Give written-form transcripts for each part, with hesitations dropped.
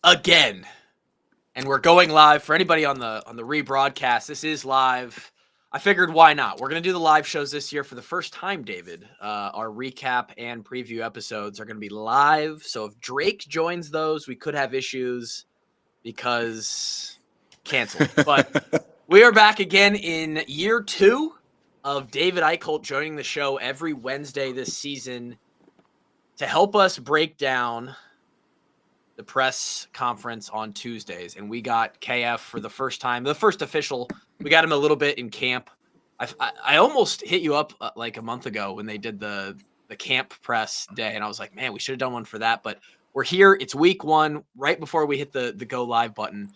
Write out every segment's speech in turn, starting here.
again. And we're going live for anybody on the rebroadcast. This is live. I figured why not? We're going to do the live shows this year for the first time, David. Our recap and preview episodes are going to be live. So if Drake joins those, we could have issues because canceled. But we are back again in year 2 of David Eichholt joining the show every Wednesday this season to help us break down the press conference on Tuesdays. And we got KF for the first time, the first official. We got him a little bit in camp. I almost hit you up like a month ago when they did the camp press day. And I was like, man, we should have done one for that. But we're here. It's week 1, right before we hit the go live button.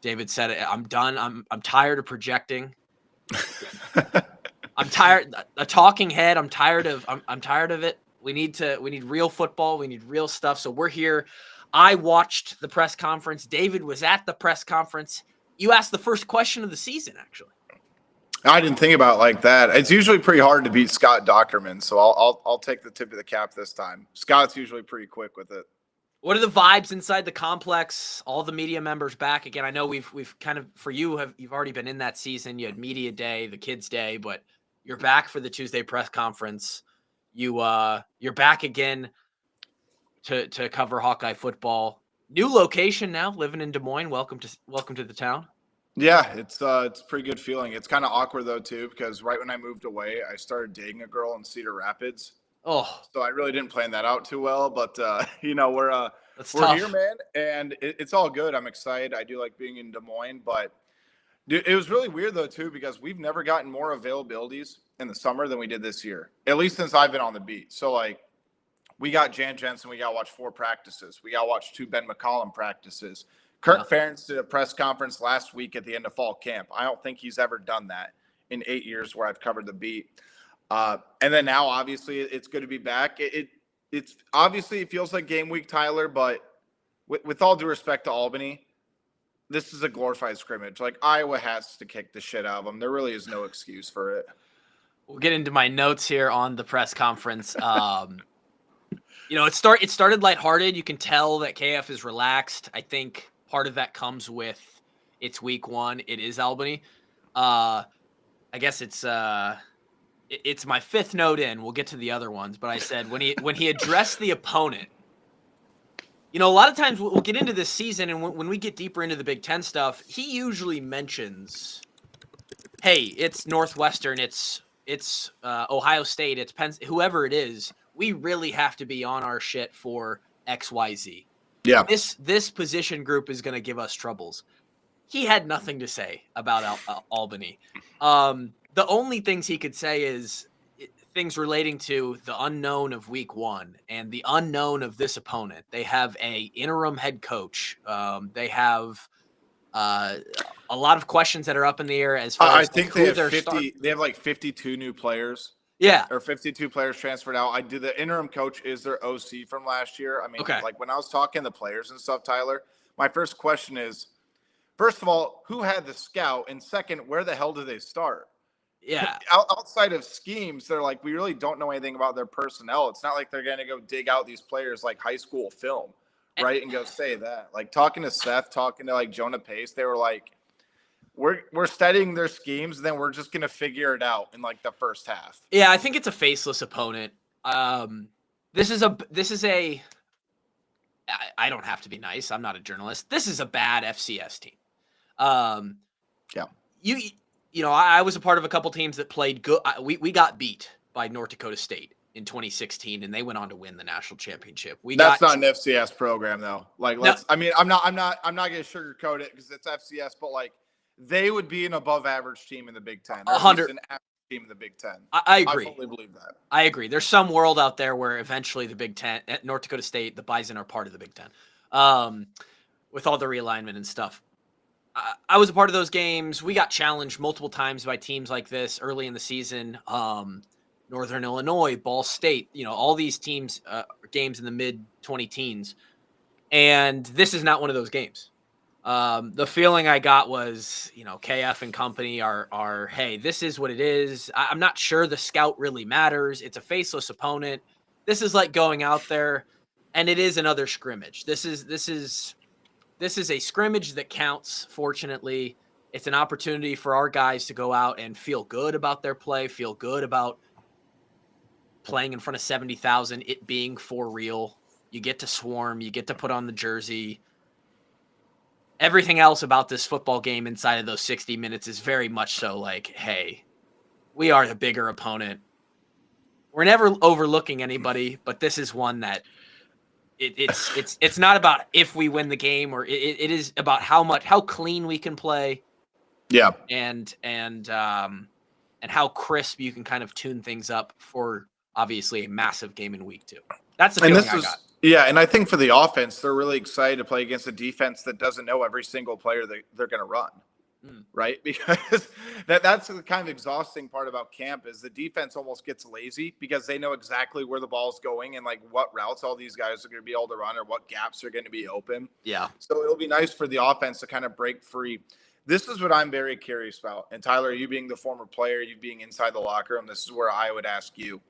David said it. I'm done. I'm tired of projecting. I'm tired. A talking head. I'm tired of it. We need real football. We need real stuff. So we're here. I watched the press conference. David was at the press conference. You asked the first question of the season, actually. I didn't think about it like that. It's usually pretty hard to beat Scott Dockerman, so I'll take the tip of the cap this time. Scott's usually pretty quick with it. What are the vibes inside the complex? All the media members back again. I know we've kind of, for you've already been in that season. You had media day, the kids day, but you're back for the Tuesday press conference. You're back again to cover Hawkeye football. New location now, living in Des Moines. Welcome to the town. Yeah, it's a pretty good feeling. It's kind of awkward though too, because right when I moved away, I started dating a girl in Cedar Rapids. Oh, so I really didn't plan that out too well, but we're tough. here, man, and it's all good. I'm excited. I do like being in Des Moines, but dude, it was really weird though too, because we've never gotten more availabilities in the summer than we did this year, at least since I've been on the beat. So like, we got Jan Jensen. We got to watch 4 practices. We got to watch 2 Ben McCollum practices. Kirk Ferentz did a press conference last week at the end of fall camp. I don't think he's ever done that in 8 years where I've covered the beat. And then now, obviously, it's good to be back. It's obviously it feels like game week, Tyler, but with all due respect to Albany, this is a glorified scrimmage. Like, Iowa has to kick the shit out of them. There really is no excuse for it. We'll get into my notes here on the press conference. It started lighthearted. You can tell that KF is relaxed. I think part of that comes with it's week 1. It is Albany. I guess it's my 5th note in. We'll get to the other ones, but I said when he addressed the opponent, a lot of times we'll get into this season, and when we get deeper into the Big Ten stuff, he usually mentions, hey, it's Northwestern, it's Ohio State, it's Penn, whoever it is. We really have to be on our shit for XYZ. Yeah. This position group is going to give us troubles. He had nothing to say about Albany. The only things he could say is things relating to the unknown of week 1 and the unknown of this opponent. They have a interim head coach. They have a lot of questions that are up in the air as far as I think they have 50. They have like 52 new players. Yeah. Or 52 players transferred out. The interim coach is their OC from last year. I mean, like when I was talking to the players and stuff, Tyler, my first question is, first of all, who had the scout? And second, where the hell do they start? Yeah. Outside of schemes, they're like, we really don't know anything about their personnel. It's not like they're going to go dig out these players like high school film, right? And go say that. Like talking to Seth, talking to like Jonah Pace, they were like, We're studying their schemes, then we're just gonna figure it out in like the first half. Yeah, I think it's a faceless opponent. This is a. I don't have to be nice. I'm not a journalist. This is a bad FCS team. Yeah. I was a part of a couple teams that played good. We got beat by North Dakota State in 2016, and they went on to win the national championship. That's not an FCS program though. Like, I'm not gonna sugarcoat it because it's FCS, but like. They would be an above-average team in the Big Ten. 100 an average team in the Big Ten. I agree. I fully believe that. I agree. There's some world out there where eventually the Big Ten, North Dakota State, the Bison are part of the Big Ten, with all the realignment and stuff. I was a part of those games. We got challenged multiple times by teams like this early in the season. Northern Illinois, Ball State, all these teams, games in the mid-20 teens. And this is not one of those games. The feeling I got was, KF and company are, hey, this is what it is. I'm not sure the scout really matters. It's a faceless opponent. This is like going out there, and it is another scrimmage. This is this is a scrimmage that counts. Fortunately, it's an opportunity for our guys to go out and feel good about their play, feel good about playing in front of 70,000, it being for real. You get to swarm, you get to put on the jersey. Everything else about this football game inside of those 60 minutes is very much so like, hey, we are the bigger opponent. We're never overlooking anybody, but this is one that it's not about if we win the game, or it is about how clean we can play. Yeah. And how crisp you can kind of tune things up for obviously a massive game in week 2. That's the feeling I got. Yeah, and I think for the offense, they're really excited to play against a defense that doesn't know every single player that they're going to run, right? Because that's the kind of exhausting part about camp is the defense almost gets lazy because they know exactly where the ball's going and like what routes all these guys are going to be able to run or what gaps are going to be open. Yeah. So it'll be nice for the offense to kind of break free. This is what I'm very curious about. And Tyler, you being the former player, you being inside the locker room, this is where I would ask you.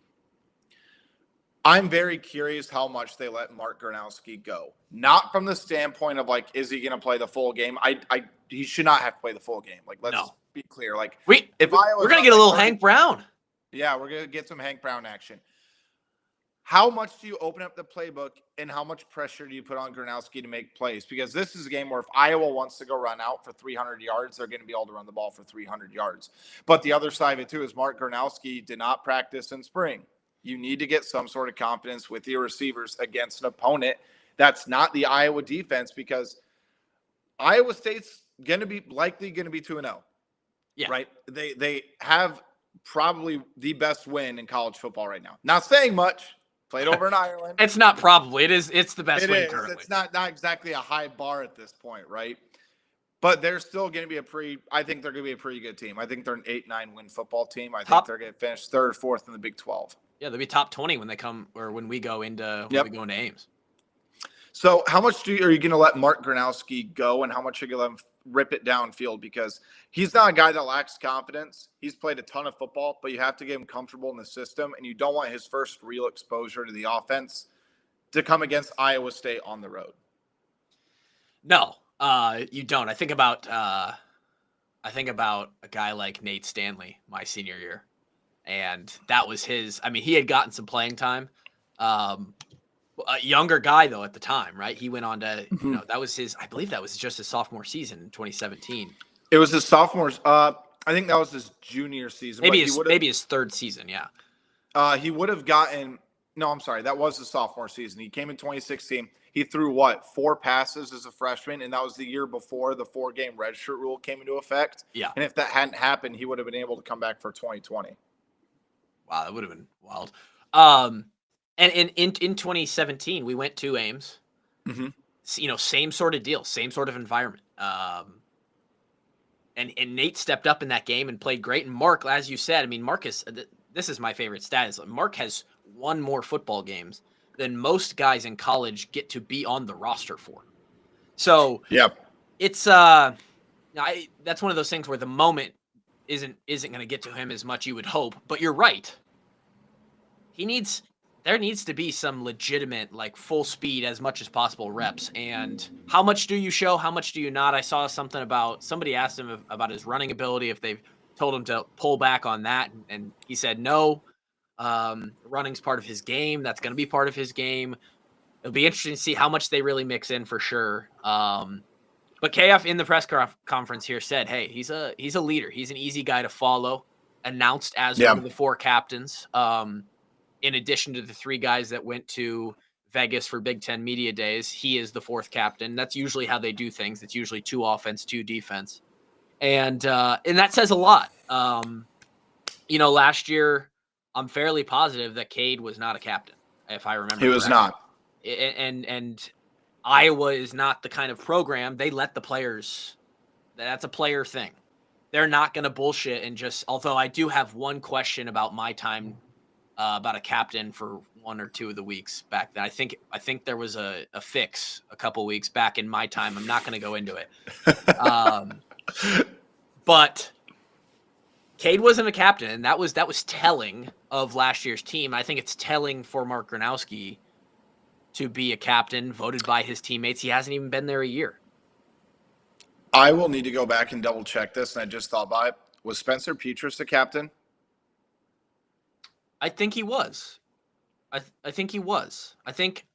I'm very curious how much they let Mark Gronowski go. Not from the standpoint of like, is he going to play the full game? He should not have to play the full game. Like, let's be clear. Like, we're going to get a little Hank Brown. Yeah, we're going to get some Hank Brown action. How much do you open up the playbook and how much pressure do you put on Gronowski to make plays? Because this is a game where if Iowa wants to go run out for 300 yards, they're going to be able to run the ball for 300 yards. But the other side of it too is Mark Gronowski did not practice in spring. You need to get some sort of confidence with your receivers against an opponent that's not the Iowa defense, because Iowa State's likely going to be 2-0. Yeah. Right? They have probably the best win in college football right now. Not saying much. Played over in Ireland. It's not probably. It's the best win currently. It's not exactly a high bar at this point, right? But they're still going to be I think they're going to be a pretty good team. I think they're an 8-9 win football team. I think they're going to finish 3rd, 4th in the Big 12. Yeah, they'll be top 20 when we go into Ames. So how much are you going to let Mark Gronowski go, and how much are you going to let him rip it downfield? Because he's not a guy that lacks confidence. He's played a ton of football, but you have to get him comfortable in the system, and you don't want his first real exposure to the offense to come against Iowa State on the road. No, you don't. I think about a guy like Nate Stanley my senior year. And that was he had gotten some playing time. A younger guy, though, at the time, right? He went on to, that was I believe that was just his sophomore season in 2017. It was his sophomore. I think that was his junior season. Maybe his 3rd season, yeah. He would have gotten, no, I'm sorry. That was his sophomore season. He came in 2016. He threw 4 passes as a freshman, and that was the year before the 4-game redshirt rule came into effect. Yeah. And if that hadn't happened, he would have been able to come back for 2020. Wow, that would have been wild. And in 2017, we went to Ames. Mm-hmm. Same sort of deal, same sort of environment. And Nate stepped up in that game and played great. And Mark, as you said, this is my favorite stat, is Mark has won more football games than most guys in college get to be on the roster for. So it's that's one of those things where the moment isn't going to get to him as much you would hope. But you're right. There needs to be some legitimate, like, full speed as much as possible reps. And how much do you show? How much do you not? I saw something about, somebody asked him about his running ability, if they've told him to pull back on that. And he said, no, running's part of his game. That's going to be part of his game. It'll be interesting to see how much they really mix in for sure. But KF in the press conference here said, hey, he's a leader. He's an easy guy to follow, announced as one of the 4 captains. In addition to the 3 guys that went to Vegas for Big Ten Media Days, he is the 4th captain. That's usually how they do things. It's usually 2 offense, 2 defense. And that says a lot. Last year, I'm fairly positive that Cade was not a captain, if I remember. He was not. And Iowa is not the kind of program, they let the players, that's a player thing. They're not going to bullshit and just, although I do have one question about my time about a captain for 1 or 2 of the weeks back then. I think there was a fix a couple weeks back in my time. I'm not going to go into it. But Cade wasn't a captain, and that was telling of last year's team. I think it's telling for Mark Gronowski to be a captain voted by his teammates. He hasn't even been there a year. I will need to go back and double check this, and I just thought about it. Was Spencer Petras the captain? I think he was. I think he was. I think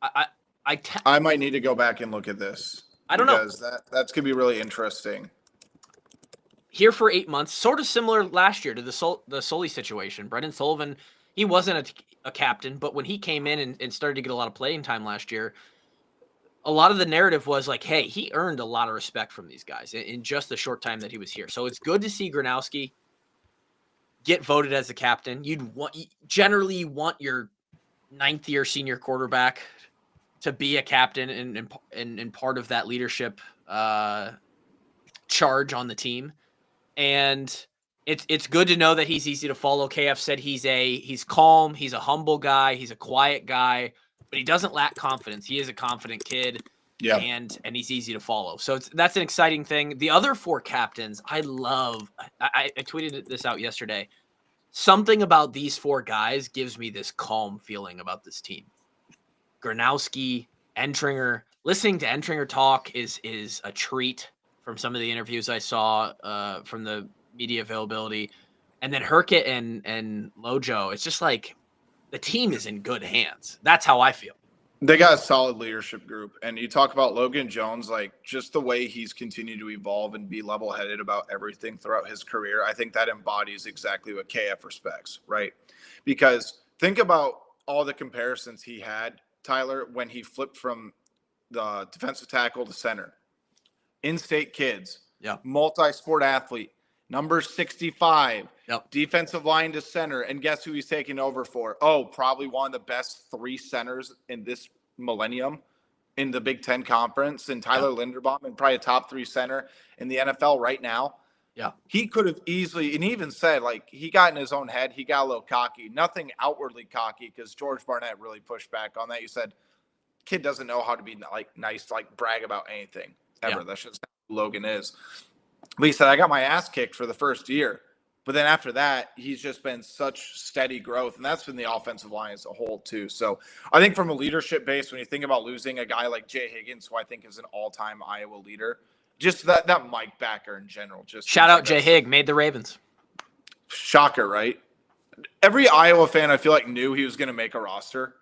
I I te- I might need to go back and look at this I don't know. because that's gonna be really interesting. Here for 8 months, sort of similar last year to the Sully situation. Brendan Sullivan, he wasn't a captain, but when he came in and started to get a lot of playing time last year, a lot of the narrative was like, hey, he earned a lot of respect from these guys in just the short time that he was here. So it's good to see Gronowski get voted as the captain. Generally you want your ninth year senior quarterback to be a captain and part of that leadership charge on the team. And it's good to know that he's easy to follow. KF said he's calm, he's a humble guy, he's a quiet guy, but he doesn't lack confidence. He is a confident kid. Yeah. And he's easy to follow. So that's an exciting thing. The other four captains, I love. I tweeted this out yesterday. Something about these four guys gives me this calm feeling about this team. Gronowski, Entringer. Listening to Entringer talk is a treat from some of the interviews I saw from the media availability. And then Herkett and Lojo. It's just like the team is in good hands. That's how I feel. They got a solid leadership group. And you talk about Logan Jones, like just the way he's continued to evolve and be level headed about everything throughout his career. I think that embodies exactly what KF respects, right? Because think about all the comparisons he had, Tyler, when he flipped from the defensive tackle to center. In-state kids, Yeah. multi-sport athlete, number 65, Yep. defensive line to center. And guess who he's taking over for? Oh, probably one of the best three centers in this millennium in the Big Ten Conference. And Tyler Linderbaum, and probably a top three center in the NFL right now. Yeah. He could have easily, and he even said, like, he got in his own head. He got a little cocky. Nothing outwardly cocky, because George Barnett really pushed back on that. You said, kid doesn't know how to be like nice, like brag about anything ever. Yeah. That's just who Logan is. But he said, I got my ass kicked for the first year. But then after that, he's just been such steady growth. And that's been the offensive line as a whole, too. So I think from a leadership base, when you think about losing a guy like Jay Higgins, who I think is an all-time Iowa leader, just that Mike Backer in general. Just shout out Jay Higg, made the Ravens. Shocker, right? Every Iowa fan, I feel like, knew he was going to make a roster.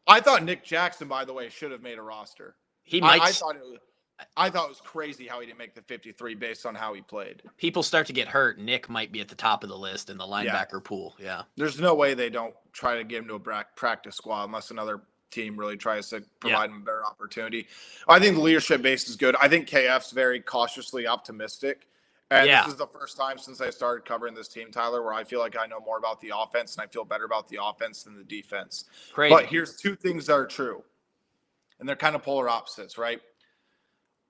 I thought Nick Jackson, by the way, should have made a roster. He might. I thought it was crazy how he didn't make the 53 based on how he played. People start to get hurt. Nick might be at the top of the list in the linebacker pool. Yeah. There's no way they don't try to get him to a practice squad unless another team really tries to provide him a better opportunity. I think the leadership base is good. I think KF's very cautiously optimistic. And this is the first time since I started covering this team, Tyler, where I feel like I know more about the offense and I feel better about the offense than the defense. Crazy. But here's two things that are true. And they're kind of polar opposites, right?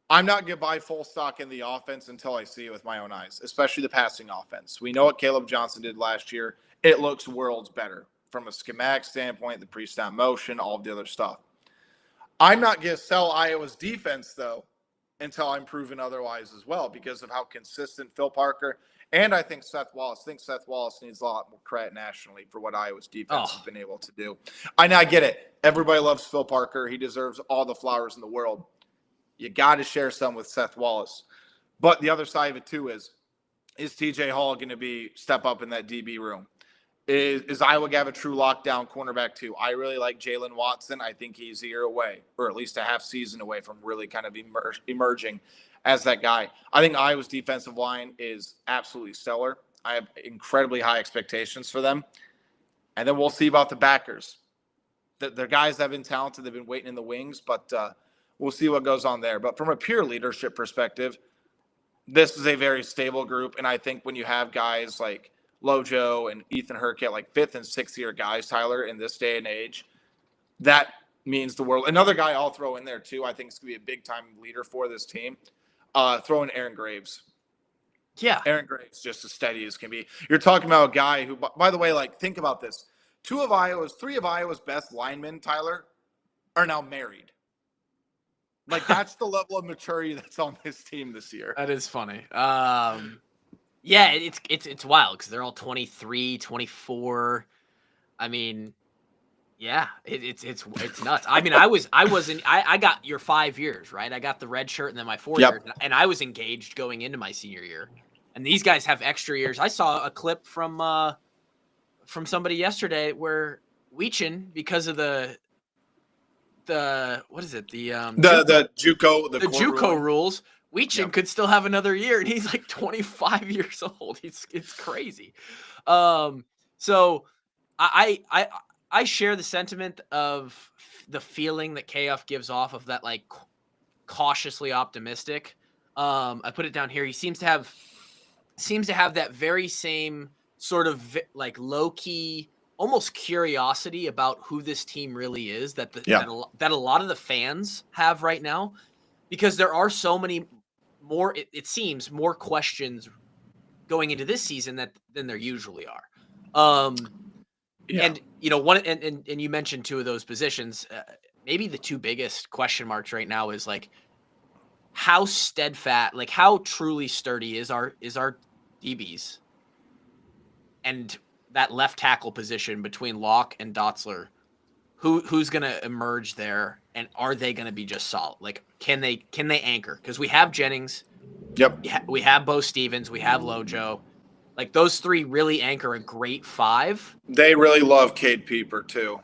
I'm not going to buy full stock in the offense until I see it with my own eyes, especially the passing offense. We know what Caleb Johnson did last year. It looks worlds better from a schematic standpoint, the pre-snap motion, all of the other stuff. I'm not going to sell Iowa's defense, though, until I'm proven otherwise as well, because of how consistent Phil Parker and I think Seth Wallace. I think Seth Wallace needs a lot more credit nationally for what Iowa's defense has been able to do. I get it. Everybody loves Phil Parker. He deserves all the flowers in the world. You got to share some with Seth Wallace. But the other side of it, too, is TJ Hall going to step up in that DB room? Is Iowa going to have a true lockdown cornerback, too? I really like Jalen Watson. I think he's a year away, or at least a half season away from really kind of emerging as that guy. I think Iowa's defensive line is absolutely stellar. I have incredibly high expectations for them. And then we'll see about the backers. They're guys that have been talented. They've been waiting in the wings, but we'll see what goes on there. But from a pure leadership perspective, this is a very stable group. And I think when you have guys like Lojo and Ethan Herkett, like 5th and 6th year guys, Tyler, in this day and age, that means the world. Another guy I'll throw in there, too, I think is going to be a big-time leader for this team. Throw in Aaron Graves. Yeah. Aaron Graves, just as steady as can be. You're talking about a guy who, by the way, like, think about this. 3 of Iowa's best linemen, Tyler, are now married. Like, that's the level of maturity that's on this team this year. That is funny. Yeah, it's wild because they're all 23, 24. I mean, Yeah, it's nuts. I mean, I got your 5 years, right? I got the red shirt and then my 4 years, Yep. and I was engaged going into my senior year. And these guys have extra years. I saw a clip from somebody yesterday where Weechin, because of the what is it? The JUCO, the the court JUCO ruling. rules, Weechin Yep. could still have another year, and he's like 25 years old. It's crazy. So I I share the sentiment of the feeling that KF gives off of that like cautiously optimistic. I put it down here. He seems to have that very same sort of like low key, almost curiosity about who this team really is Yeah. that a lot of the fans have right now, because there are so many more. It seems more questions going into this season than there usually are. Yeah. And you know, one and you mentioned two of those positions. Maybe the two biggest question marks right now is like how steadfast, like how truly sturdy is our DBs, and that left tackle position between Locke and Dotzler. Who's going to emerge there, and are they going to be just solid? Like, can they anchor? Because we have Jennings, Yep. we have Bo Stevens, we have Lojo. Like those three really anchor a great five. They really love Cade Peeper too.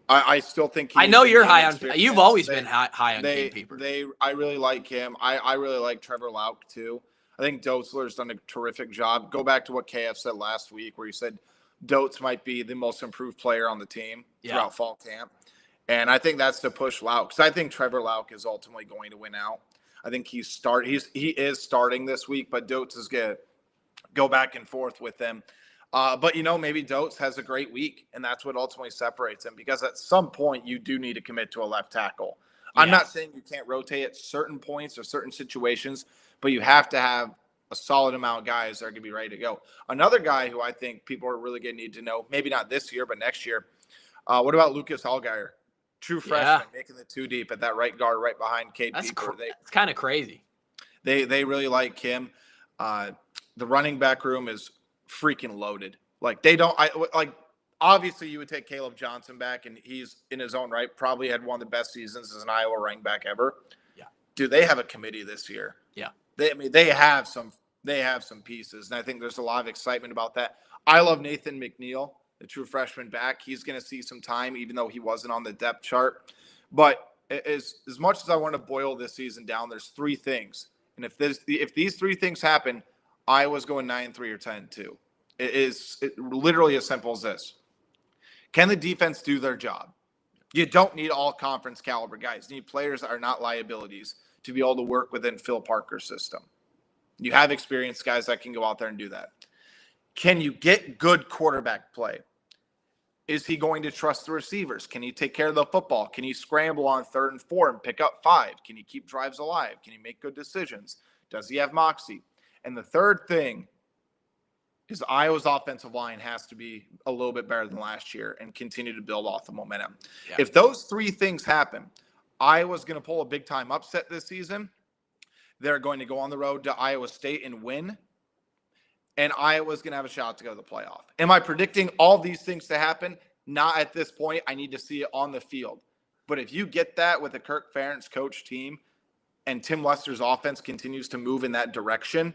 I still think I he know needs to you're gain high on. experience. You've always been high on Cade Peeper. I really like him. I really like Trevor Lauk too. I think Dotzler's done a terrific job. Go back to what KF said last week, where he said Dotes might be the most improved player on the team throughout fall camp. And I think that's to push Lauk, because I think Trevor Lauk is ultimately going to win out. I think he is starting this week, but Dotes is going to go back and forth with them. But maybe Dotes has a great week, and that's what ultimately separates him, because at some point you do need to commit to a left tackle. Yeah. I'm not saying you can't rotate at certain points or certain situations, but you have to have a solid amount of guys that are going to be ready to go. Another guy who I think people are really going to need to know, maybe not this year, but next year. What about Lucas Allgaier? True freshman, making the two deep at that right guard, right behind Cade Peeper. It's kind of crazy. They really like him. The running back room is freaking loaded. Like obviously you would take Caleb Johnson back, and he's in his own right probably had one of the best seasons as an Iowa running back ever. Yeah. Dude, they have a committee this year. Yeah. They have some pieces, and I think there's a lot of excitement about that. I love Nathan McNeil, the true freshman back. He's going to see some time, even though he wasn't on the depth chart. But as much as I want to boil this season down, there's three things. And if these three things happen, Iowa's going 9-3 or 10-2. It is literally as simple as this. Can the defense do their job? You don't need all conference caliber guys. You need players that are not liabilities to be able to work within Phil Parker's system. You have experienced guys that can go out there and do that. Can you get good quarterback play? Is he going to trust the receivers? Can he take care of the football? Can he scramble on 3rd and 4 and pick up 5? Can he keep drives alive? Can he make good decisions? Does he have moxie? And the third thing is Iowa's offensive line has to be a little bit better than last year and continue to build off the momentum. Yeah. If those three things happen, Iowa's going to pull a big-time upset this season. They're going to go on the road to Iowa State and win. And Iowa's going to have a shot to go to the playoff. Am I predicting all these things to happen? Not at this point. I need to see it on the field. But if you get that with a Kirk Ferentz coach team and Tim Lester's offense continues to move in that direction,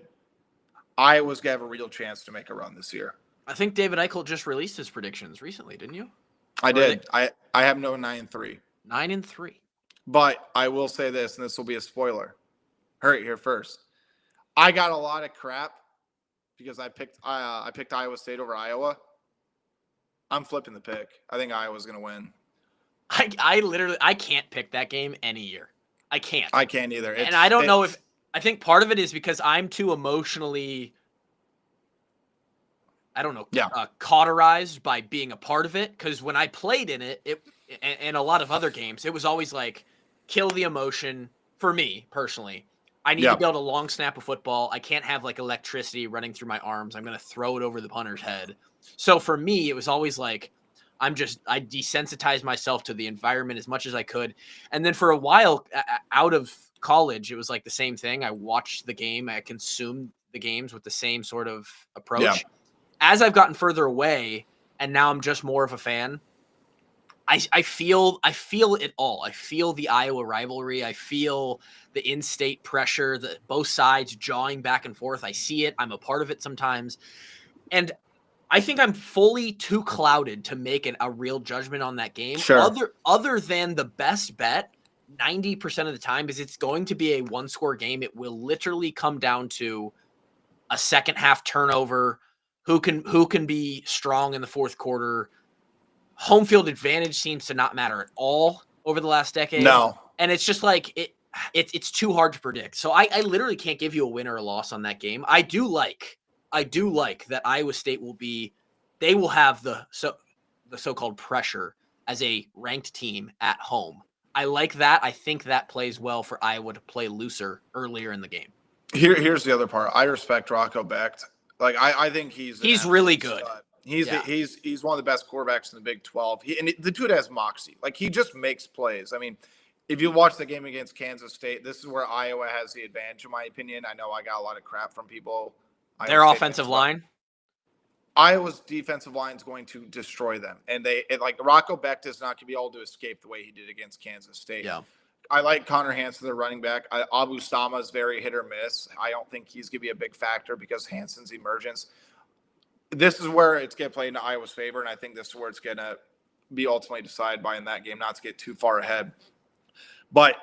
Iowa's going to have a real chance to make a run this year. I think David Eichel just released his predictions recently, didn't you? I did. I have no 9-3. 9-3. But I will say this, and this will be a spoiler. Heard it here first. I got a lot of crap because I picked Iowa State over Iowa. I'm flipping the pick. I think Iowa's going to win. I can't pick that game any year. I can't. I can't either. And I don't know if – I think part of it is because I'm too emotionally – I don't know, cauterized by being a part of it. Because when I played in it, and a lot of other games, it was always like kill the emotion for me personally. I need to be able to long snap a football. I can't have like electricity running through my arms. I'm going to throw it over the punter's head. So for me, it was always like I desensitized myself to the environment as much as I could. And then for a while out of college, it was like the same thing. I watched the game. I consumed the games with the same sort of approach. Yeah. As I've gotten further away and now I'm just more of a fan, I feel it all. I feel the Iowa rivalry. I feel the in-state pressure, the both sides jawing back and forth. I see it. I'm a part of it sometimes. And I think I'm fully too clouded to make a real judgment on that game. Sure. Other than the best bet, 90% of the time is it's going to be a one-score game. It will literally come down to a second half turnover, who can be strong in the fourth quarter. Home field advantage seems to not matter at all over the last decade. No. And it's just like it's too hard to predict. So I literally can't give you a win or a loss on that game. I do like that Iowa State they will have the so-called pressure as a ranked team at home. I like that. I think that plays well for Iowa to play looser earlier in the game. Here's the other part. I respect Rocco Becht. Like I think he's really good. Stud. He's one of the best quarterbacks in the Big 12. The dude has moxie. Like he just makes plays. I mean, if you watch the game against Kansas State, this is where Iowa has the advantage, in my opinion. I know I got a lot of crap from people. Their offensive line. Iowa's defensive line is going to destroy them, and Rocco Becht is not going to be able to escape the way he did against Kansas State. Yeah. I like Connor Hansen, the running back. Abu Sama is very hit or miss. I don't think he's going to be a big factor because Hansen's emergence. This is where it's going to play into Iowa's favor, and I think this is where it's going to be ultimately decided by in that game, not to get too far ahead. But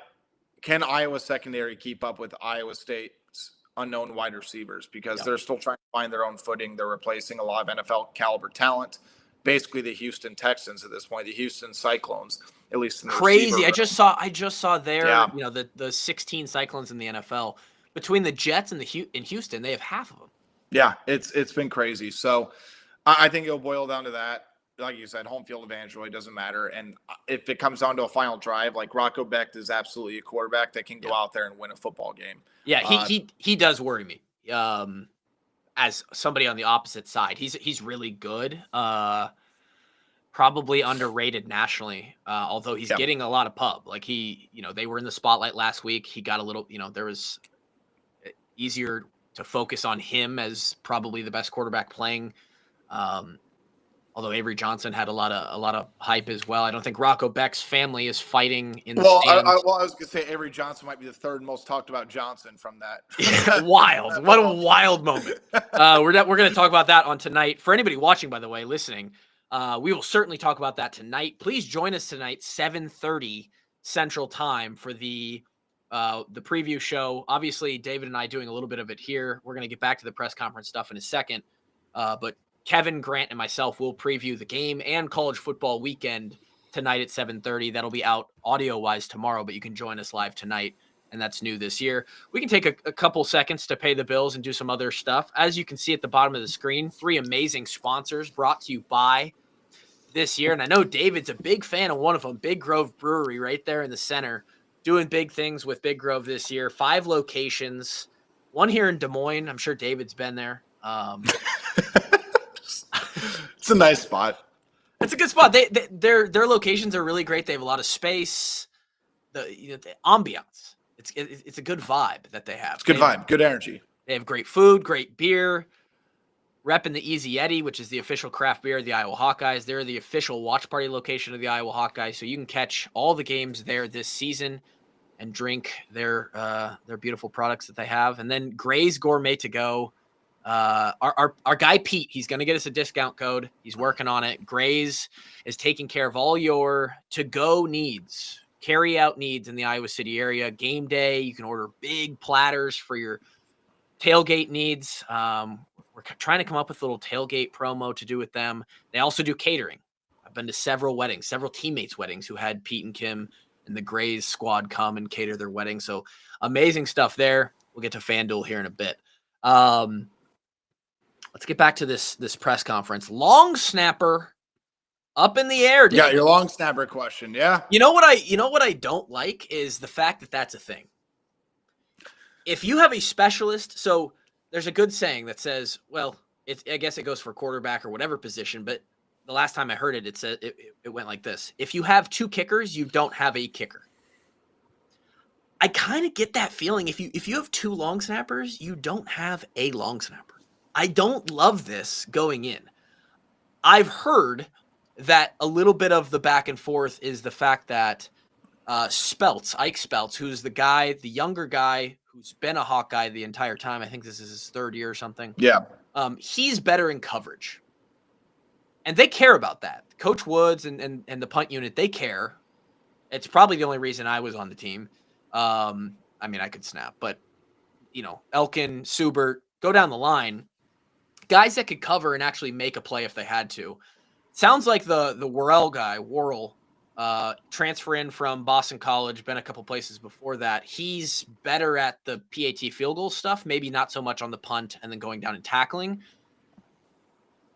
can Iowa's secondary keep up with Iowa State's unknown wide receivers? Because they're still trying to find their own footing. They're replacing a lot of NFL caliber talent. Basically, the Houston Texans at this point, the Houston Cyclones, at least in the crazy. I just saw their the 16 Cyclones in the NFL. Between the Jets and in Houston, they have half of them. Yeah, it's been crazy. So I think it'll boil down to that. Like you said, home field advantage really doesn't matter. And if it comes down to a final drive, like Rocco Becht is absolutely a quarterback that can go out there and win a football game. Yeah, he does worry me. As somebody on the opposite side, he's really good. Probably underrated nationally, although he's getting a lot of pub. Like they were in the spotlight last week. He got a little, there was easier to focus on him as probably the best quarterback playing. Although Avery Johnson had a lot of hype as well. I don't think Rocco Becht's family is fighting in the stands. I was going to say Avery Johnson might be the third most talked about Johnson from that. Wild. What a wild moment. We're going to talk about that on tonight. For anybody watching, by the way, listening, we will certainly talk about that tonight. Please join us tonight, 7:30 Central Time, for the preview show. Obviously, David and I doing a little bit of it here. We're going to get back to the press conference stuff in a second. But Kevin, Grant, and myself will preview the game and college football weekend tonight at 7:30. That'll be out audio-wise tomorrow, but you can join us live tonight, and that's new this year. We can take a couple seconds to pay the bills and do some other stuff. As you can see at the bottom of the screen, 3 amazing sponsors brought to you by this year, and I know David's a big fan of one of them, Big Grove Brewery right there in the center, doing big things with Big Grove this year. 5 locations, one here in Des Moines. I'm sure David's been there. It's a nice spot. It's a good spot. Their locations are really great. They have a lot of space. The ambiance. It's a good vibe that they have. It's good vibe, good energy. They have great food, great beer. Repping the Easy Eddie, which is the official craft beer of the Iowa Hawkeyes. They're the official watch party location of the Iowa Hawkeyes, so you can catch all the games there this season and drink their beautiful products that they have. And then Gray's Gourmet to Go. Our guy Pete, he's going to get us a discount code. He's working on it. Gray's is taking care of all your to-go needs, carry-out needs in the Iowa City area. Game day, you can order big platters for your tailgate needs. We're trying to come up with a little tailgate promo to do with them. They also do catering. I've been to several weddings, several teammates' weddings who had Pete and Kim and the Grays squad come and cater their wedding. So amazing stuff there. We'll get to FanDuel here in a bit. Let's get back to this press conference. Long snapper up in the air. Dave. Yeah, your long snapper question. Yeah. You know what I don't like is the fact that that's a thing. If you have a specialist, so there's a good saying that says, well, I guess it goes for quarterback or whatever position, but the last time I heard it, it said it went like this: if you have 2 kickers, you don't have a kicker. I kind of get that feeling. If you have 2 long snappers, you don't have a long snapper. I don't love this going in. I've heard that a little bit of the back and forth is the fact that Ike Speltz, who's the younger guy who's been a Hawkeye the entire time. I think this is his third year or something. Yeah. He's better in coverage. And they care about that. Coach Woods and the punt unit, they care. It's probably the only reason I was on the team. I mean, I could snap, but, Elkin, Subert, go down the line. Guys that could cover and actually make a play if they had to. Sounds like the Worrell, transfer in from Boston College, been a couple places before that. He's better at the PAT field goal stuff, maybe not so much on the punt and then going down and tackling.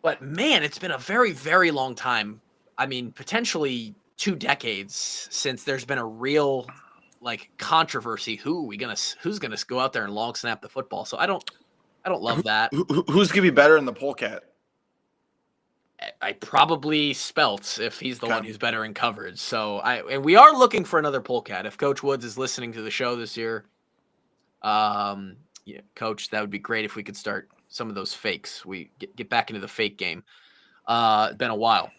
But man, it's been a very, very long time. I mean, potentially 2 decades since there's been a real controversy. Who's gonna go out there and long snap the football? So I don't love that. Who's gonna be better in the polecat? I probably Speltz if he's the one who's better in coverage. So and we are looking for another polecat. If Coach Woods is listening to the show this year, Coach, that would be great if we could start some of those fakes. We get back into the fake game. It's been a while.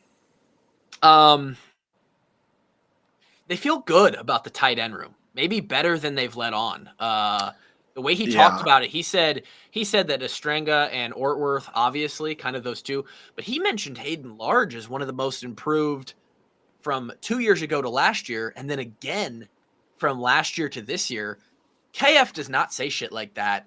They feel good about the tight end room, maybe better than they've let on. The way he talked about it, he said that Estrenga and Ortworth, obviously, kind of those two, but he mentioned Hayden Large as one of the most improved from 2 years ago to last year, and then again from last year to this year. KF does not say shit like that,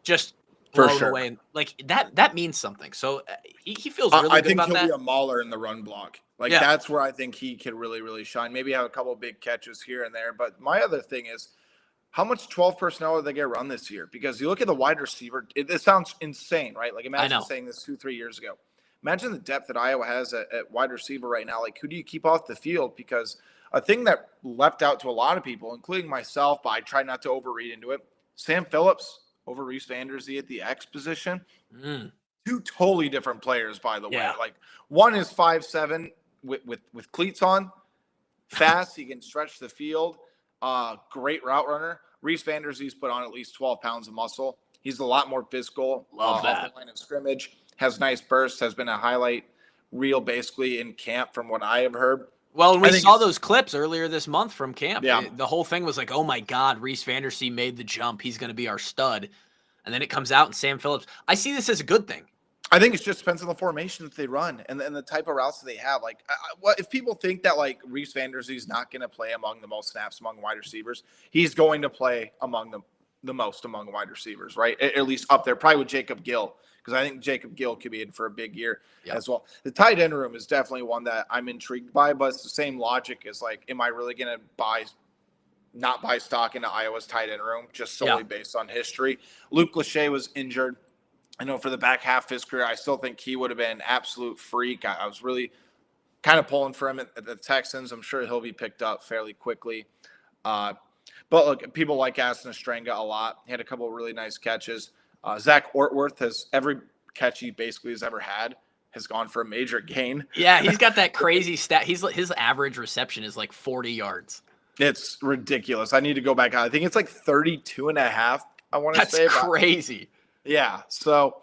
just blown away. That means something. So he feels really good about that. I think he'll be a mauler in the run block. That's where I think he could really, really shine. Maybe have a couple of big catches here and there. But my other thing is, how much 12 personnel did they get run this year? Because you look at the wide receiver, it sounds insane, right? Imagine saying this 2-3 years ago. Imagine the depth that Iowa has at wide receiver right now. Who do you keep off the field? Because a thing that leapt out to a lot of people, including myself, but I try not to overread into it, Sam Phillips over Reese Vanderzee at the X position. 2 totally different players, by the way. One is 5'7" with cleats on, fast. He can stretch the field. Great route runner. Reese Vanderzee's put on at least 12 pounds of muscle. He's a lot more physical. Love that. Off the line of scrimmage. Has nice bursts. Has been a highlight reel basically in camp from what I have heard. Well, and we saw those clips earlier this month from camp. Yeah. The whole thing was oh my God, Reese Vanderzee made the jump. He's going to be our stud. And then it comes out and Sam Phillips. I see this as a good thing. I think it just depends on the formation that they run and the type of routes that they have. If people think that Reese Vanderzee's not going to play among the most snaps among wide receivers, he's going to play among the most among wide receivers, right? At least up there, probably with Jacob Gill, because I think Jacob Gill could be in for a big year as well. The tight end room is definitely one that I'm intrigued by, but it's the same logic as am I really going to not buy stock into Iowa's tight end room just solely based on history? Luke Lachey was injured. I know for the back half of his career, I still think he would have been an absolute freak. I was really kind of pulling for him at the Texans. I'm sure he'll be picked up fairly quickly. But look, people like Aston Estrenga a lot. He had a couple of really nice catches. Zach Ortworth has every catch he basically has ever had has gone for a major gain. Yeah, he's got that crazy stat. His average reception is 40 yards. It's ridiculous. I need to go back. I think it's 32 and a half. I want to say. That's crazy. Yeah. So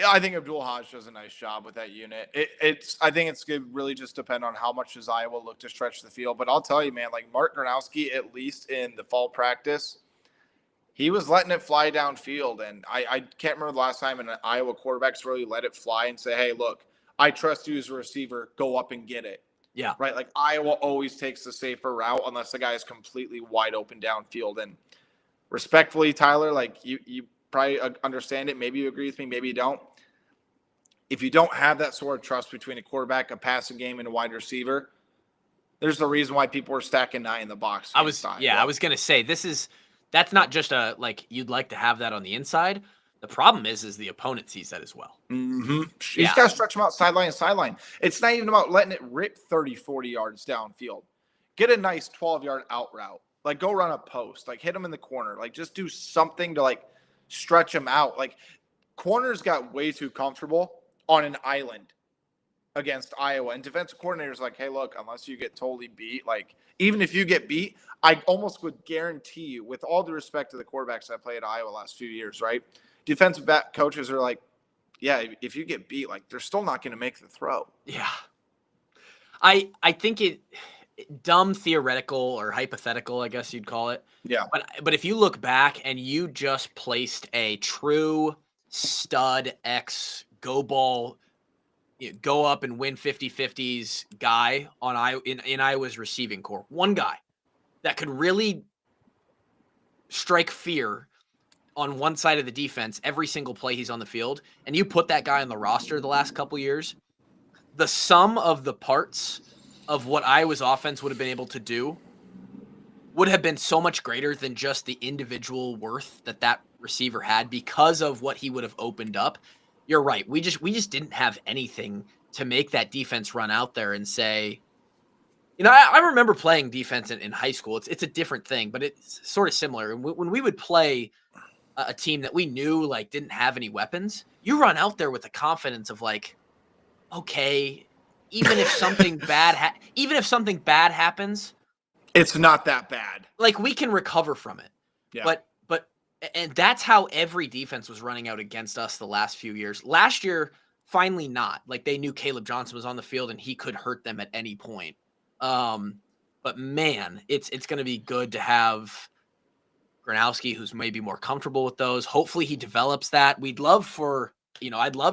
I think Abdul Hajj does a nice job with that unit. I think it's going to really just depend on how much does Iowa look to stretch the field. But I'll tell you, man, Mark Gronowski, at least in the fall practice, he was letting it fly downfield. And I can't remember the last time an Iowa quarterback's really let it fly and say, hey, look, I trust you as a receiver. Go up and get it. Yeah. Right. Iowa always takes the safer route unless the guy is completely wide open downfield. And respectfully, Tyler, you probably understand it. Maybe you agree with me. Maybe you don't. If you don't have that sort of trust between a quarterback, a passing game, and a wide receiver, there's the reason why people are stacking 9 in the box. I was going to say, that's not just you'd like to have that on the inside. The problem is the opponent sees that as well. Mm-hmm. He's got to stretch them out sideline to sideline. It's not even about letting it rip 30, 40 yards downfield. Get a nice 12-yard out route. Go run a post. Hit them in the corner. Just do something to, stretch them out. Corners got way too comfortable on an island against Iowa. And defensive coordinators hey, look, unless you get totally beat, even if you get beat, I almost would guarantee you, with all due respect to the quarterbacks that played at Iowa last few years, right? Defensive back coaches are yeah, if you get beat, they're still not going to make the throw. Yeah. I think it dumb theoretical or hypothetical, I guess you'd call it. Yeah. But if you look back and you just placed a true stud X go ball, go up and win 50-50s guy in Iowa's receiving core, one guy that could really strike fear on one side of the defense every single play he's on the field, and you put that guy on the roster the last couple years, the sum of the parts of what Iowa's offense would have been able to do would have been so much greater than just the individual worth that receiver had because of what he would have opened up. You're right. We just didn't have anything to make that defense run out there and say, I remember playing defense in high school. It's a different thing, but it's sort of similar. And when we would play a team that we knew like didn't have any weapons, you run out there with the confidence of like, okay, even if something bad happens, It's not that bad. like we can recover from it. Yeah. But and that's how every defense was running out against us the last few years. Last year, finally not. Like they knew Caleb Johnson was on the field and he could hurt them at any point. But man, it's going to be good to have Gronowski, who's maybe more comfortable with those. Hopefully he develops that. I'd love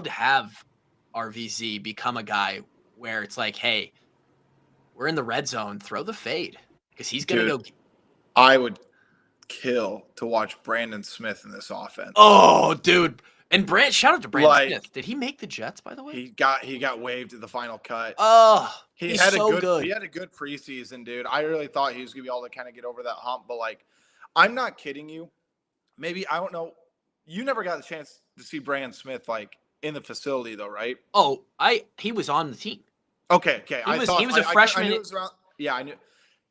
to have RVZ become a guy where it's like, hey, we're in the red zone, throw the fade because he's going to go. I would kill to watch Brandon Smith in this offense. Oh, dude. And shout out to Brandon Smith. Did he make the Jets, by the way? He got waived at the final cut. Oh, he's so good. He had a good preseason, dude. I really thought he was gonna be able to kind of get over that hump, but like, I'm not kidding you. Maybe I don't know. You never got the chance to see Brandon Smith like in the facility though, right? Oh, he was on the team. Okay. He was a freshman. I knew it was around, yeah, I knew.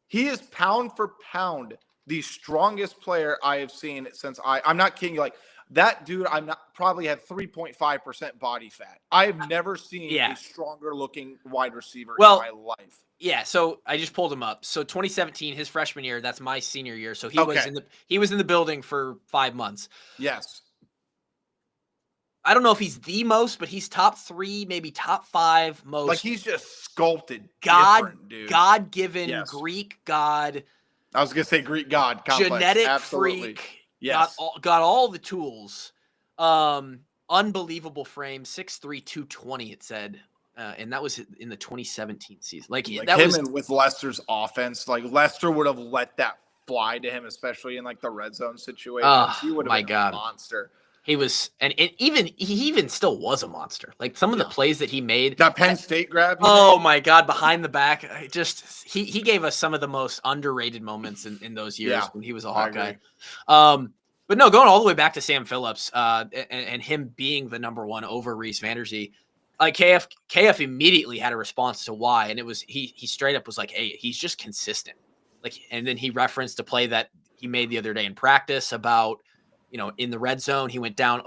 He is pound for pound the strongest player I have seen since I'm not kidding you. Like that dude, probably had 3.5% body fat. I've never seen a stronger looking wide receiver in my life. Yeah, so I just pulled him up. So 2017, his freshman year, that's my senior year. So he was in the building for 5 months. Yes. I don't know if he's the most, but he's top 3, maybe top 5 most. Like he's just sculpted, dude. God-given Greek god. I was gonna say Greek god complex. Genetic Absolutely. freak. Yes. Got all the tools. Unbelievable frame, 6'3", 220, it said. And that was in the 2017 season. Like that him was and with Leicester's offense. Like Leicester would have let that fly to him, especially in like the red zone situations. He would have been a monster. He was, and he even still was a monster. Like some of the plays that he made. That Penn State grab. Oh my God, behind the back. He gave us some of the most underrated moments in those years when he was a Hawkeye. But no, going all the way back to Sam Phillips, and him being the number 1 over Reese Vanderzee. Like KF immediately had a response to why, and it was he straight up was like, "Hey, he's just consistent." Like, and then he referenced a play that he made the other day in practice about, in the red zone, he went down,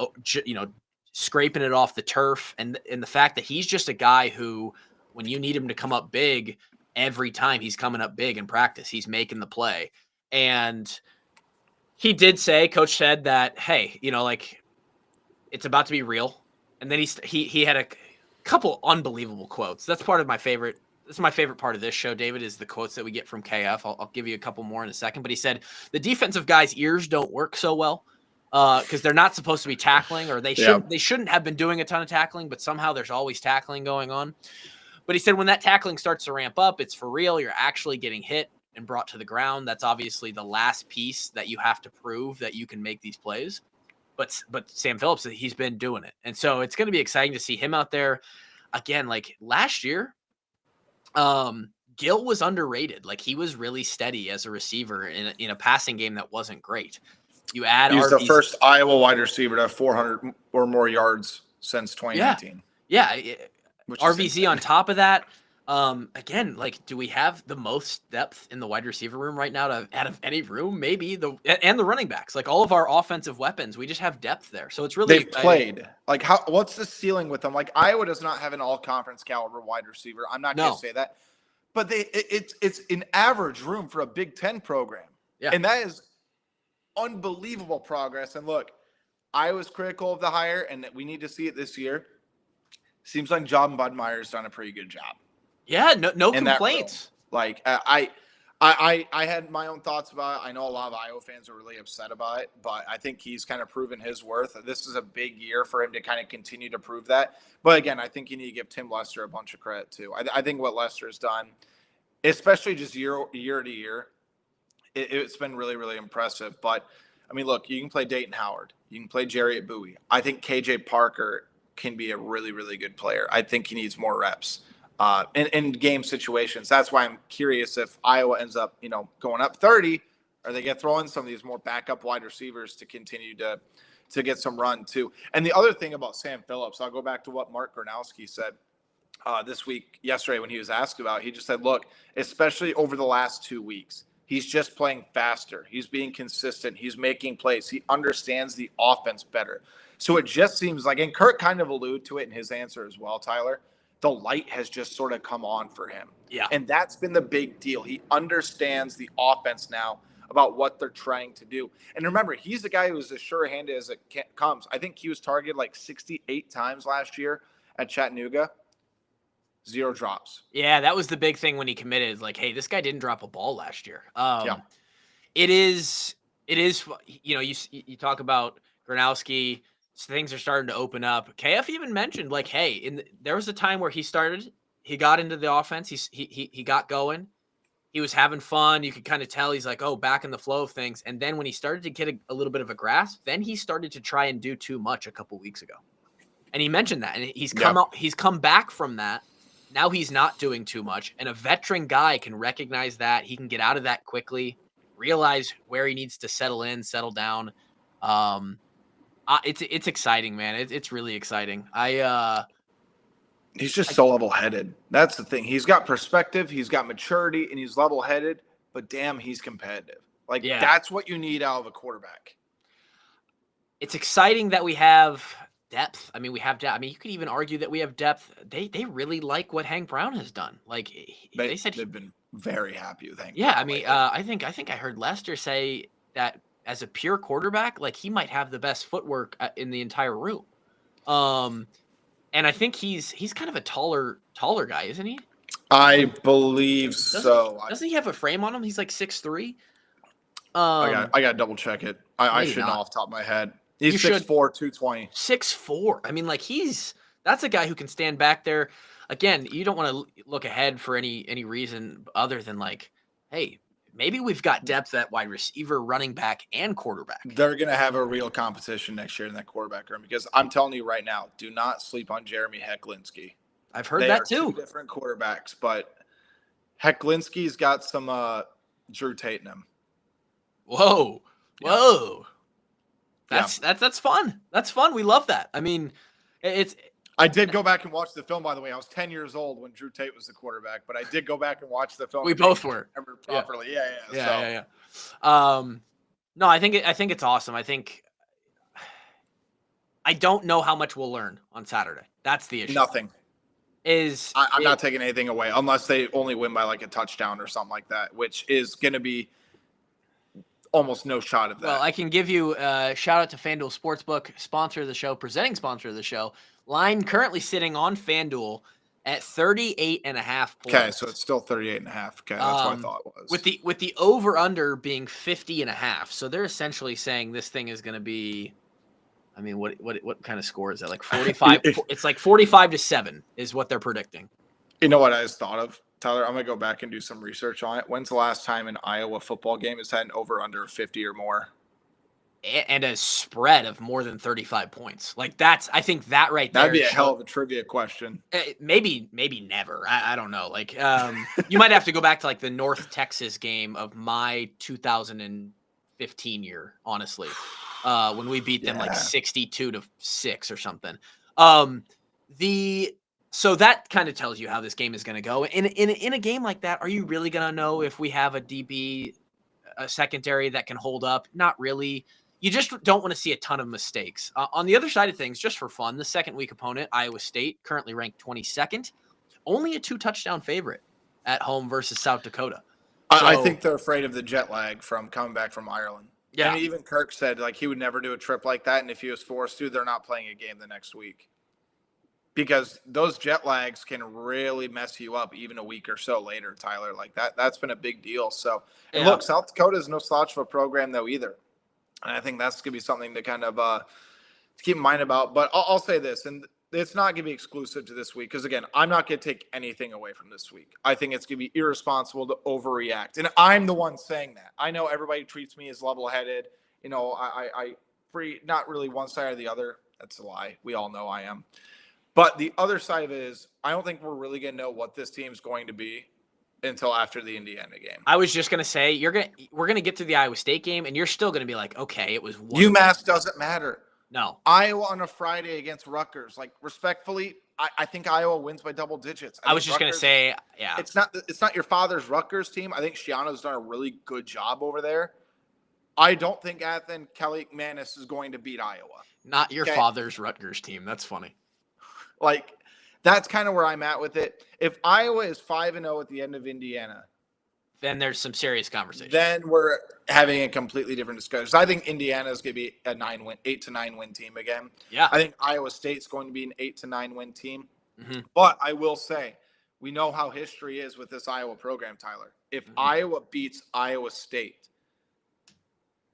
scraping it off the turf, and the fact that he's just a guy who, when you need him to come up big, every time he's coming up big in practice, he's making the play. And he did say, Coach said that, hey, like it's about to be real. And then he had a couple unbelievable quotes. That's my favorite part of this show, David, is the quotes that we get from KF. I'll give you a couple more in a second. But he said the defensive guys' ears don't work so well because they're not supposed to be tackling, or they shouldn't have been doing a ton of tackling, but somehow there's always tackling going on. But he said when that tackling starts to ramp up, it's for real. You're actually getting hit and brought to the ground. That's obviously the last piece that you have to prove that you can make these plays. But Sam Phillips, he's been doing it. And so it's going to be exciting to see him out there again. Like last year, Gill was underrated. Like he was really steady as a receiver in a passing game that wasn't great. You add he's the first Iowa wide receiver to have 400 or more yards since 2019. Yeah. RVZ on top of that. Again, like, do we have the most depth in the wide receiver room right now out of any room? Maybe and the running backs, like all of our offensive weapons, we just have depth there. So it's really they've played. Like what's the ceiling with them? Like Iowa does not have an all conference caliber wide receiver. I'm not going to say that, but it's an average room for a Big Ten program. Yeah. And that is unbelievable progress. And look, I was critical of the hire and that we need to see it this year. Seems like John Budmeier's done a pretty good job. Yeah, no in that room. complaints. Like I had my own thoughts about it. I know a lot of Iowa fans are really upset about it, but I think he's kind of proven his worth. This is a big year for him to kind of continue to prove that. But again, I think you need to give Tim Lester a bunch of credit too. I think what Lester's done, especially just year to year, it's been really, really impressive. But I mean, look, you can play Dayton Howard, you can play Jerry at Bowie. I think KJ Parker can be a really, really good player. I think he needs more reps in game situations. That's why I'm curious if Iowa ends up, going up 30, are they going to throw in some of these more backup wide receivers to continue to get some run too? And the other thing about Sam Phillips, I'll go back to what Mark Gronowski said yesterday when he was asked about. He just said, look, especially over the last 2 weeks, he's just playing faster. He's being consistent. He's making plays. He understands the offense better. So it just seems like, and Kirk kind of alluded to it in his answer as well, Tyler, the light has just sort of come on for him. Yeah. And that's been the big deal. He understands the offense now about what they're trying to do. And remember, he's the guy who's as sure-handed as it comes. I think he was targeted like 68 times last year at Chattanooga. 0 drops. Yeah, that was the big thing when he committed. Like, hey, this guy didn't drop a ball last year. Yeah. It is, you talk about Gronowski, things are starting to open up. KF even mentioned, like, hey, there was a time where he got into the offense. He got going. He was having fun. You could kind of tell he's like, oh, back in the flow of things. And then when he started to get a little bit of a grasp, then he started to try and do too much a couple weeks ago. And he mentioned that, and he's come back from that. Now he's not doing too much, and a veteran guy can recognize that. He can get out of that quickly, realize where he needs to settle down. It's exciting, man. It's really exciting. He's just so level-headed. That's the thing. He's got perspective, he's got maturity, and he's level-headed, but damn, he's competitive. That's what you need out of a quarterback. It's exciting that we have depth. I mean, we have depth. I mean, you could even argue that we have depth. They really like what Hank Brown has done. Like they said, they've been very happy with Hank. Yeah, I mean, I think I heard Lester say that as a pure quarterback, like he might have the best footwork in the entire room. And I think he's kind of a taller guy, isn't he? I believe so. Doesn't he have a frame on him? He's like 6'3". I got to double check it. I should know off the top of my head. He's 6'4", 220. 6'4". I mean, like that's a guy who can stand back there. Again, you don't want to look ahead for any reason other than like, hey, maybe we've got depth at wide receiver, running back, and quarterback. They're going to have a real competition next year in that quarterback room because I'm telling you right now, do not sleep on Jeremy Hecklinski. I've heard that too. 2 different quarterbacks, but Hecklinski's got some Drew Tate in him. Whoa. That's fun. That's fun. We love that. I mean, I did go back and watch the film, by the way. I was 10 years old when Drew Tate was the quarterback, but I did go back and watch the film. We both were. Remember properly. Yeah. No, I think it's awesome. I don't know how much we'll learn on Saturday. That's the issue. Nothing. I'm not taking anything away unless they only win by like a touchdown or something like that, which is going to be almost no shot of that. Well, I can give you a shout out to FanDuel Sportsbook, sponsor of the show, presenting sponsor of the show. Line currently sitting on FanDuel at 38.5 points. Okay, so it's still 38.5. Okay, that's what I thought it was. With the over under being 50.5. So they're essentially saying this thing is going to be, I mean, what kind of score is that? Like 45? It's like 45-7 is what they're predicting. You know what I just thought of? Tyler, I'm going to go back and do some research on it. When's the last time an Iowa football game has had an over-under of 50 or more? And a spread of more than 35 points. Like I think that right there. That'd be a hell of a trivia question. Maybe never. I don't know. Like, you might have to go back to like the North Texas game of my 2015 year, honestly, when we beat them like 62-6 or something. So that kind of tells you how this game is going to go. In a game like that, are you really going to know if we have a DB, a secondary that can hold up? Not really. You just don't want to see a ton of mistakes. On the other side of things, just for fun, the second week opponent, Iowa State, currently ranked 22nd, only a 2-touchdown favorite at home versus South Dakota. I think they're afraid of the jet lag from coming back from Ireland. Yeah. I mean, even Kirk said like he would never do a trip like that, and if he was forced to, they're not playing a game the next week. because those jet lags can really mess you up even a week or so later, Tyler. Like that's been a big deal. So, and Yeah. look, South Dakota is no slouch of a program though either. And I think that's going to be something to kind of to keep in mind about. But I'll say this, and it's not going to be exclusive to this week because, again, I'm not going to take anything away from this week. I think it's going to be irresponsible to overreact. And I'm the one saying that. I know everybody treats me as level headed. You know, I free, not really one side or the other. That's a lie. We all know I am. But the other side of it is, I don't think we're really going to know what this team's going to be until after the Indiana game. I was just gonna say we're gonna get to the Iowa State game, and you're still gonna be like, okay, it was one. UMass doesn't matter. No. Iowa on a Friday against Rutgers. Like, respectfully, I think Iowa wins by double digits. I was just going to say, yeah. It's not your father's Rutgers team. I think Shiano's done a really good job over there. I don't think Ethan Kelly McManus is going to beat Iowa. Not your father's Rutgers team. That's funny. Like, that's kind of where I'm at with it. If Iowa is 5-0 at the end of Indiana, then there's some serious conversation. Then we're having a completely different discussion. So I think Indiana is going to be a 8 to 9 win team again. Yeah. I think Iowa State's going to be an 8 to 9 win team. Mm-hmm. But I will say, we know how history is with this Iowa program, Tyler. If Iowa beats Iowa State,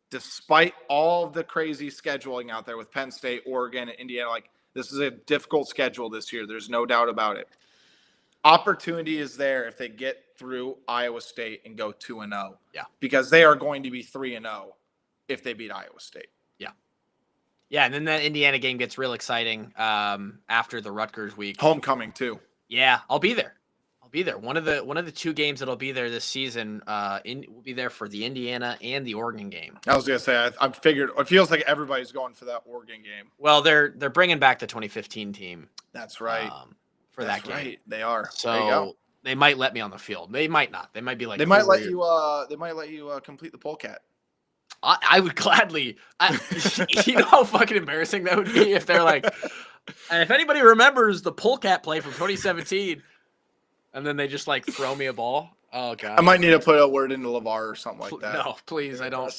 despite all of the crazy scheduling out there with Penn State, Oregon, and Indiana, like, this is a difficult schedule this year. There's no doubt about it. Opportunity is there if they get through Iowa State and go 2-0. Yeah. Because they are going to be 3-0 if they beat Iowa State. Yeah. Yeah, and then that Indiana game gets real exciting after the Rutgers week. Homecoming too. Yeah, I'll be there. One of the two games that'll be there this season will be there for the Indiana and the Oregon game. I was gonna say I figured it feels like everybody's going for that Oregon game. Well, they're bringing back the 2015 team. That's right. For that game. Right. They are. So there you go. They might let me on the field. They might not. They might be like they might let you complete the polecat. I would gladly. You know how fucking embarrassing that would be if they're like, and if anybody remembers the polecat play from 2017, and then they just like throw me a ball. Oh god. I might need to put a word into LeVar or something like that. No, please, I don't.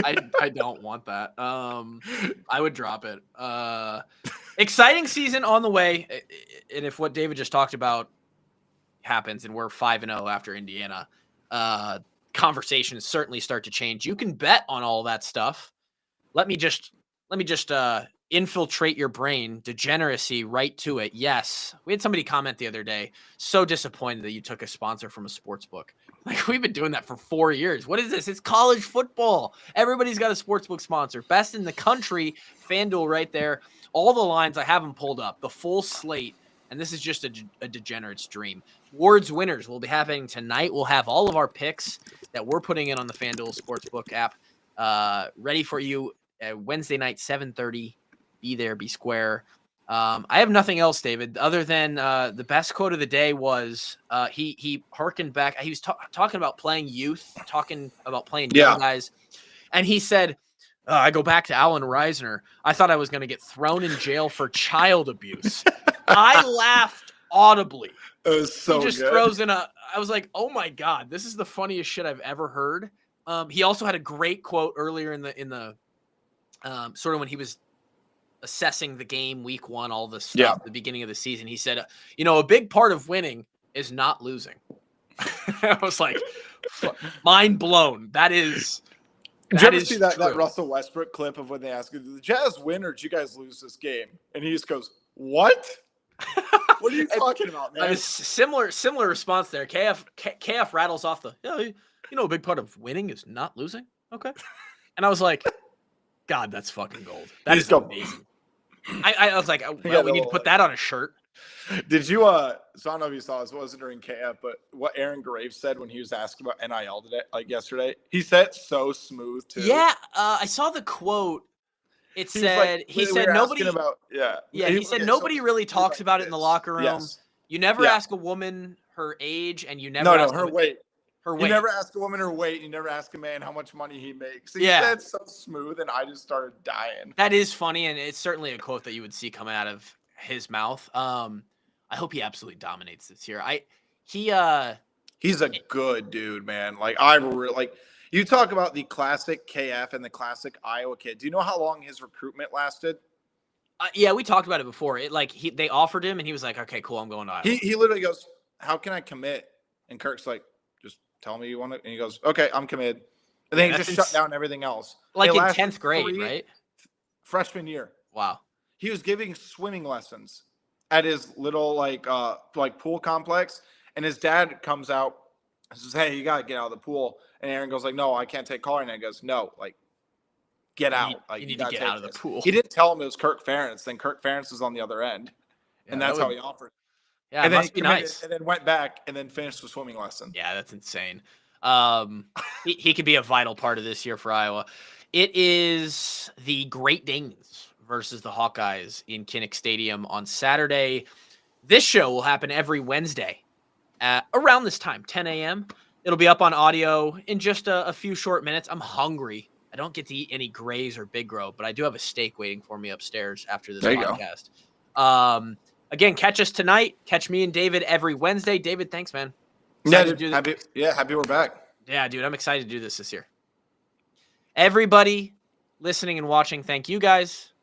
I don't want that. I would drop it. Exciting season on the way, and if what David just talked about happens, and we're 5-0 after Indiana, conversations certainly start to change. You can bet on all that stuff. Let me just infiltrate your brain. Degeneracy right to it. Yes, we had somebody comment the other day. So disappointed that you took a sponsor from a sports book. Like, we've been doing that for 4 years. What is this? It's college football. Everybody's got a sportsbook sponsor. Best in the country. FanDuel right there. All the lines, I have them pulled up. The full slate. And this is just a degenerate's dream. Awards winners will be happening tonight. We'll have all of our picks that we're putting in on the FanDuel Sportsbook app ready for you Wednesday night, 7:30. Be there, be square. I have nothing else, David, other than the best quote of the day was he harkened back. He was talking about playing youth, talking about playing young guys. And he said, I go back to Alan Reisner. I thought I was going to get thrown in jail for child abuse. I laughed audibly. It was so he just good. Throws in I was like, oh my God, this is the funniest shit I've ever heard. He also had a great quote earlier in the sort of when he was assessing the game week one, all this stuff at the beginning of the season. He said, a big part of winning is not losing. I was like, mind blown. That is. Did you ever see that Russell Westbrook clip of when they ask, did the Jazz win or did you guys lose this game? And he just goes, what? What are you talking about, man? Similar response there. KF rattles off a big part of winning is not losing. Okay. And I was like, God, that's fucking gold. That is amazing. I was like, well, we need to put that on a shirt. Did you, so I don't know if you saw this, it wasn't during KF, but what Aaron Graves said when he was asked about NIL today, like yesterday, he said it so smooth too. Yeah, I saw the quote. He said nobody he said nobody really talks about it in the locker room. Yes. You never ask a woman her age, and you never ask her weight. Her weight. You never ask a woman her weight. You never ask a man how much money he makes. He said so smooth, and I just started dying. That is funny, and it's certainly a quote that you would see come out of his mouth. I hope he absolutely dominates this year. He's a good dude, man. Like, you talk about the classic KF and the classic Iowa kid. Do you know how long his recruitment lasted? Yeah, we talked about it before. They offered him, and he was like, "Okay, cool, I'm going to Iowa." He literally goes, "How can I commit?" And Kirk's like, "Just tell me you want it." And he goes, "Okay, I'm committed." And then he just shut down everything else. Like It in lasted 10th grade, right? freshman year. Wow. He was giving swimming lessons at his little like pool complex, and his dad comes out and says, "Hey, you gotta get out of the pool." And Aaron goes like, "No, I can't take Colin." And he goes, "No, like get out. Like You you need to gotta get take out of the this." pool. He didn't tell him it was Kirk Ferentz. Then Kirk Ferentz was on the other end, Yeah, and that's how he offered. Yeah, And it then he must be committed, nice. and then went back, and then finished the swimming lesson. Yeah, that's insane. He could be a vital part of this year for Iowa. It is the Great Danes versus the Hawkeyes in Kinnick Stadium on Saturday. This show will happen every Wednesday at around this time, 10 a.m. It'll be up on audio in just a few short minutes. I'm hungry. I don't get to eat any Grays or Big Grove, but I do have a steak waiting for me upstairs after this There you podcast. Again, catch us tonight. Catch me and David every Wednesday. David, thanks, man. Excited to do this. Happy we're back. Yeah, dude, I'm excited to do this year. Everybody listening and watching, thank you guys.